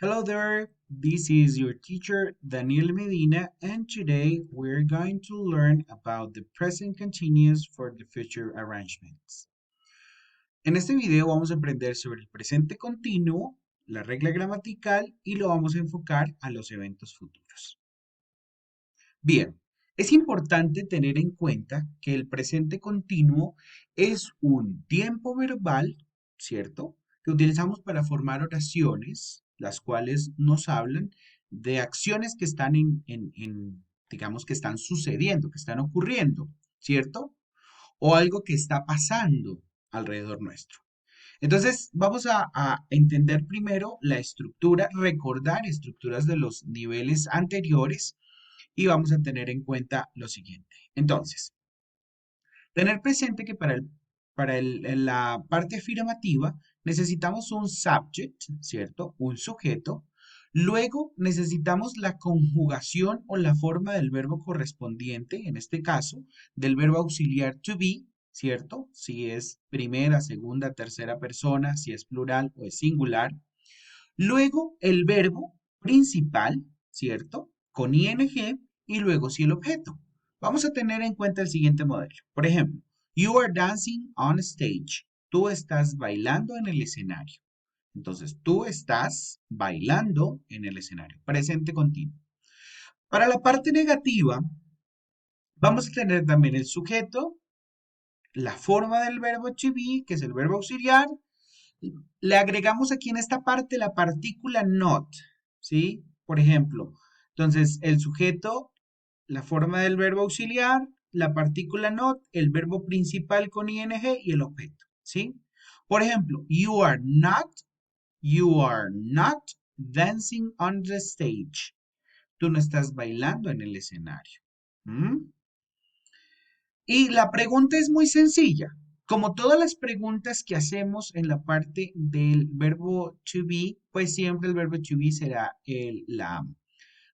Hello there, this is your teacher Daniel Medina, and today we're going to learn about the present continuous for the future arrangements. En este video vamos a aprender sobre el presente continuo, la regla gramatical y lo vamos a enfocar a los eventos futuros. Bien, es importante tener en cuenta que el presente continuo es un tiempo verbal, ¿cierto? Que utilizamos para formar oraciones, las cuales nos hablan de acciones que están digamos, que están sucediendo, que están ocurriendo, ¿cierto? O algo que está pasando alrededor nuestro. Entonces, vamos a entender primero la estructura, recordar estructuras de los niveles anteriores y vamos a tener en cuenta lo siguiente. Entonces, tener presente que en la parte afirmativa necesitamos un subject, ¿cierto? Un sujeto. Luego necesitamos la conjugación o la forma del verbo correspondiente, en este caso, del verbo auxiliar to be, ¿cierto? Si es primera, segunda, tercera persona, si es plural o es singular. Luego el verbo principal, ¿cierto? Con ing y luego si el objeto. Vamos a tener en cuenta el siguiente modelo. Por ejemplo, you are dancing on stage. Tú estás bailando en el escenario. Entonces, tú estás bailando en el escenario. Presente continuo. Para la parte negativa, vamos a tener también el sujeto, la forma del verbo to be, que es el verbo auxiliar. Le agregamos aquí en esta parte la partícula not, ¿sí? Por ejemplo, entonces el sujeto, la forma del verbo auxiliar, la partícula not, el verbo principal con ing y el objeto, ¿sí? Por ejemplo, you are not dancing on the stage. Tú no estás bailando en el escenario. ¿Mm? Y la pregunta es muy sencilla. Como todas las preguntas que hacemos en la parte del verbo to be, pues siempre el verbo to be será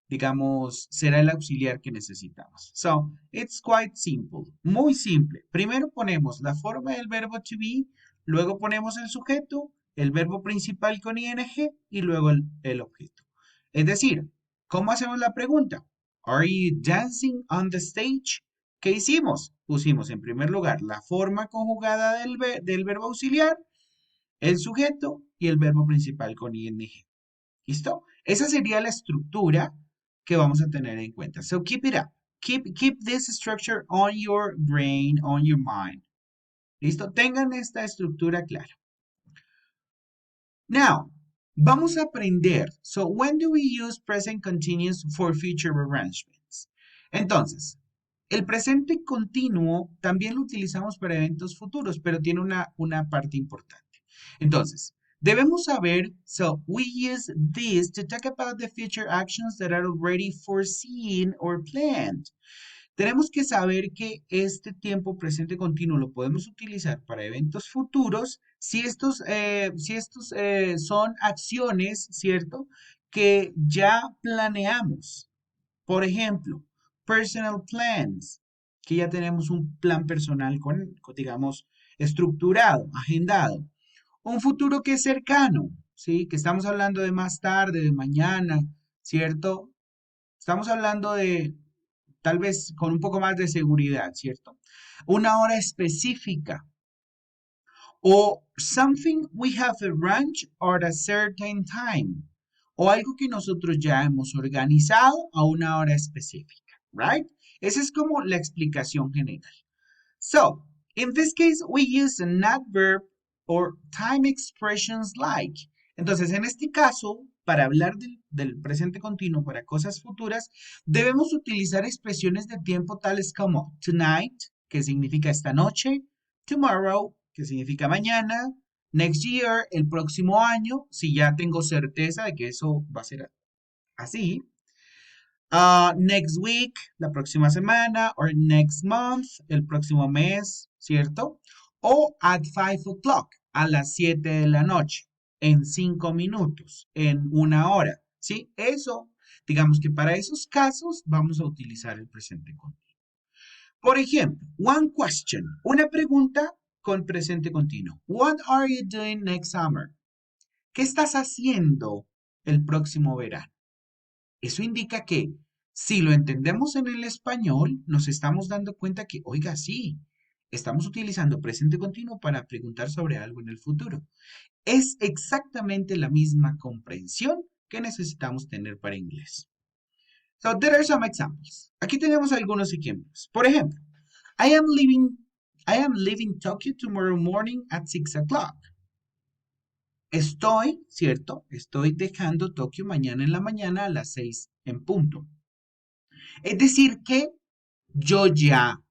digamos, será el auxiliar que necesitamos. So, it's quite simple. Muy simple. Primero ponemos la forma del verbo to be, luego ponemos el sujeto, el verbo principal con ing y luego el objeto. Es decir, ¿cómo hacemos la pregunta? Are you dancing on the stage? ¿Qué hicimos? Pusimos en primer lugar la forma conjugada del verbo auxiliar, el sujeto y el verbo principal con ing. ¿Listo? Esa sería la estructura que vamos a tener en cuenta. So keep it up. Keep this structure on your brain, on your mind. ¿Listo? Tengan esta estructura clara. Now, vamos a aprender. So when do we use present continuous for future arrangements? Entonces, el presente continuo también lo utilizamos para eventos futuros, pero tiene una parte importante. Entonces, debemos saber, so we use this to talk about the future actions that are already foreseen or planned. Tenemos que saber que este tiempo presente continuo lo podemos utilizar para eventos futuros si estos son acciones, ¿cierto? Que ya planeamos. Por ejemplo, personal plans, que ya tenemos un plan personal digamos, estructurado, agendado. Un futuro que es cercano, ¿sí? Que estamos hablando de más tarde, de mañana, ¿cierto? Estamos hablando de tal vez con un poco más de seguridad, ¿cierto? Una hora específica o something we have arranged at a certain time o algo que nosotros ya hemos organizado a una hora específica, right? Esa es como la explicación general. So, in this case, we use an adverb or time expressions like. Entonces, en este caso, para hablar del presente continuo para cosas futuras, debemos utilizar expresiones de tiempo tales como tonight, que significa esta noche, tomorrow, que significa mañana, next year, el próximo año, si ya tengo certeza de que eso va a ser así. Next week, la próxima semana, or next month, el próximo mes, ¿cierto? O at 5 o'clock, a las 7 de la noche, en 5 minutos, en una hora, ¿sí? Eso, digamos que para esos casos vamos a utilizar el presente continuo. Por ejemplo, one question, una pregunta con presente continuo. What are you doing next summer? ¿Qué estás haciendo el próximo verano. Eso indica que si lo entendemos en el español, nos estamos dando cuenta que, oiga, sí, estamos utilizando presente continuo para preguntar sobre algo en el futuro. Es exactamente la misma comprensión que necesitamos tener para inglés. So, there are some examples. Aquí tenemos algunos ejemplos. Por ejemplo, I am leaving, I am leaving Tokyo tomorrow morning at 6 o'clock. Estoy, ¿cierto? Estoy dejando Tokio mañana en la mañana a las 6 en punto. Es decir que yo ya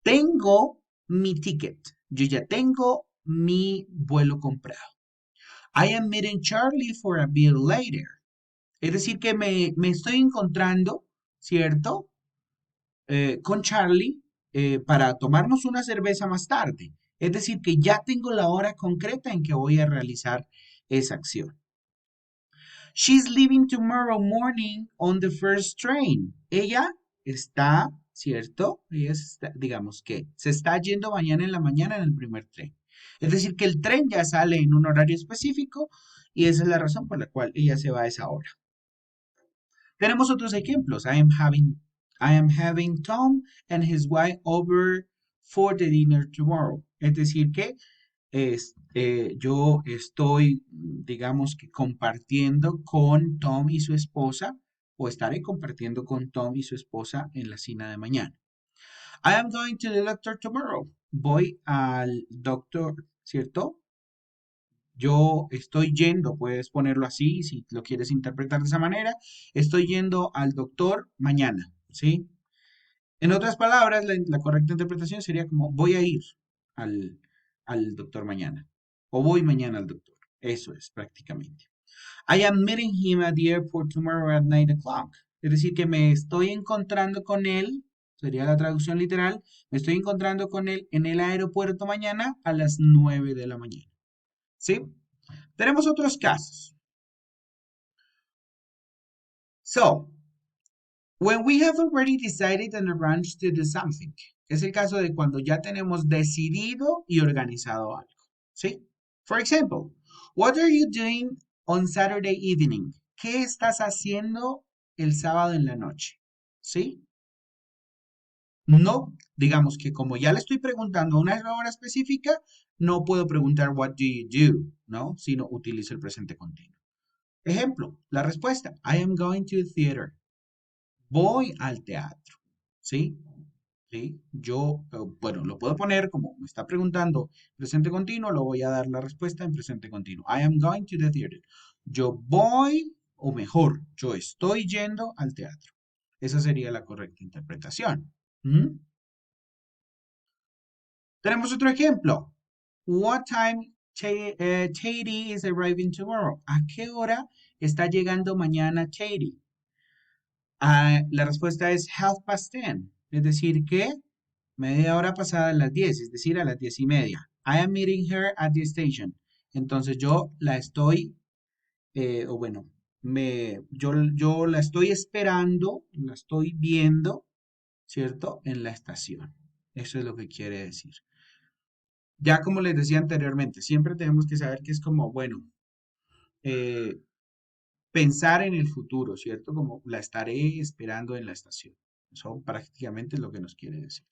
tengo mi ticket. Yo ya tengo mi vuelo comprado. I am meeting Charlie for a beer later. Es decir que me estoy encontrando, ¿cierto? Con Charlie para tomarnos una cerveza más tarde. Es decir, que ya tengo la hora concreta en que voy a realizar esa acción. She's leaving tomorrow morning on the first train. Ella está, ¿cierto? Ella está, digamos que se está yendo mañana en la mañana en el primer tren. Es decir, que el tren ya sale en un horario específico y esa es la razón por la cual ella se va a esa hora. Tenemos otros ejemplos. I am having Tom and his wife over for the dinner tomorrow. Es decir, que yo estoy, digamos que compartiendo con Tom y su esposa, o estaré compartiendo con Tom y su esposa en la cena de mañana. I am going to the doctor tomorrow. Voy al doctor, ¿cierto? Yo estoy yendo, puedes ponerlo así si lo quieres interpretar de esa manera. Estoy yendo al doctor mañana, ¿sí? En otras palabras, la correcta interpretación sería como voy a ir al, al doctor mañana o voy mañana al doctor. Eso es prácticamente. I am meeting him at the airport tomorrow at 9 o'clock. Es decir, que me estoy encontrando con él, sería la traducción literal, me estoy encontrando con él en el aeropuerto mañana a las 9 de la mañana. ¿Sí? Tenemos otros casos. So, when we have already decided and arranged to do something. Es el caso de cuando ya tenemos decidido y organizado algo. ¿Sí? For example, what are you doing on Saturday evening? ¿Qué estás haciendo el sábado en la noche? ¿Sí? No, digamos que como ya le estoy preguntando una hora específica, no puedo preguntar what do you do, ¿no? Sino utilizo el presente continuo. Ejemplo, la respuesta, I am going to the theater. Voy al teatro, ¿sí? ¿Sí? Yo, bueno, lo puedo poner como me está preguntando presente continuo, lo voy a dar la respuesta en presente continuo. I am going to the theater. Yo voy, o mejor, yo estoy yendo al teatro. Esa sería la correcta interpretación. ¿Mm? Tenemos otro ejemplo. What time Katie is arriving tomorrow? ¿A qué hora está llegando mañana Katie? La respuesta es 10:30. Es decir, que media hora pasada las 10, es decir, a las 10:30. I am meeting her at the station. Entonces yo la estoy, o bueno, yo la estoy esperando, la estoy viendo, ¿cierto? En la estación. Eso es lo que quiere decir. Ya como les decía anteriormente, siempre tenemos que saber que es como, bueno, eh, pensar en el futuro, ¿cierto? Como la estaré esperando en la estación. Eso prácticamente es lo que nos quiere decir.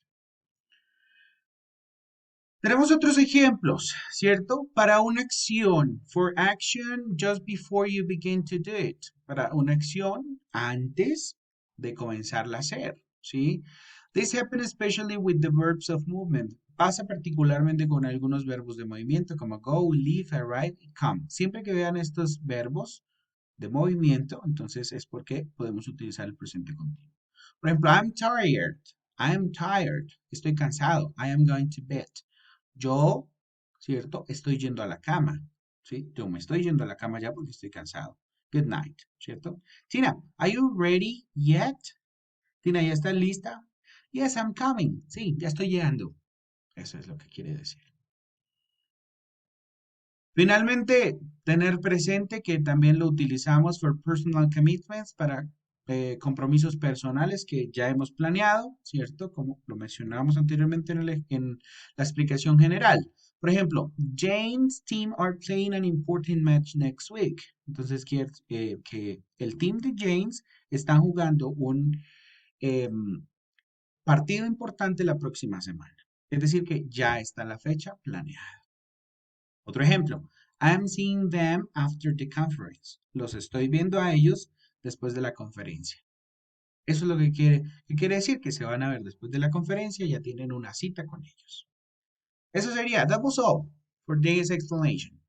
Tenemos otros ejemplos, ¿cierto? Para una acción, for action just before you begin to do it. Para una acción antes de comenzarla a hacer, ¿sí? This happens especially with the verbs of movement. Pasa particularmente con algunos verbos de movimiento como go, leave, arrive y come. Siempre que vean estos verbos de movimiento, entonces es porque podemos utilizar el presente continuo. Por ejemplo, I'm tired. I am tired. Estoy cansado. I am going to bed. Yo, ¿cierto? Estoy yendo a la cama, ¿sí? Yo me estoy yendo a la cama ya porque estoy cansado. Good night, ¿cierto? Tina, are you ready yet? Tina, ¿ya estás lista? Yes, I'm coming. Sí, ya estoy llegando. Eso es lo que quiere decir. Finalmente, tener presente que también lo utilizamos for personal commitments para compromisos personales que ya hemos planeado, ¿cierto? Como lo mencionábamos anteriormente en la explicación general. Por ejemplo, Jane's team are playing an important match next week. Entonces, que el team de James está jugando un em, partido importante la próxima semana. Es decir, que ya está la fecha planeada. Otro ejemplo, I'm seeing them after the conference. Los estoy viendo a ellos después de la conferencia. Eso es lo que quiere decir que se van a ver después de la conferencia, ya tienen una cita con ellos. Eso sería, that was all for today's explanation.